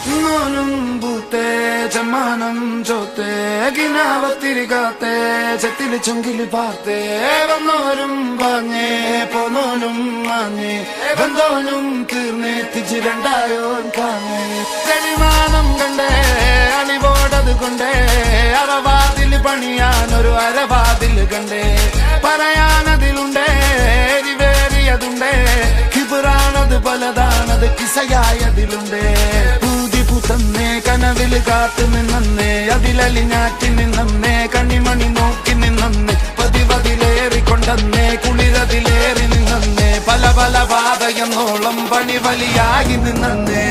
നോനും പൂത്തേ ചമ്മാനം ചോത്തേ കിനാവത്തിരികാത്തേ ചെത്തില് ചുങ്കില് പാർത്തേ വന്നോരും പാഞ്ഞേ പോന്നോനും മാഞ്ഞേ വന്നോനും തീർന്നേ തിരിച്ച് രണ്ടായോൻ കാഞ്ഞേ തെളിമാനം കണ്ടേ അണിപോടത് കൊണ്ടേ അറവാതിൽ പണിയാനൊരു അരവാതിൽ കണ്ടേ പറയാനതിലുണ്ടേ എരിവേറിയതുണ്ടേ കിബിറാണത് പലതാണത് കിസയായതിലുണ്ടേ തന്നെ കനവില് കാത്തു നിന്നേ അതിലലിഞ്ഞാറ്റി നിന്നേ കണിമണി നോക്കി നിന്നേ പതിവതിലേറിക്കൊണ്ടേ കുളിരതിലേറി നിന്നേ പല പല പാതയെന്നോളം പണി വലിയായി നിന്നേ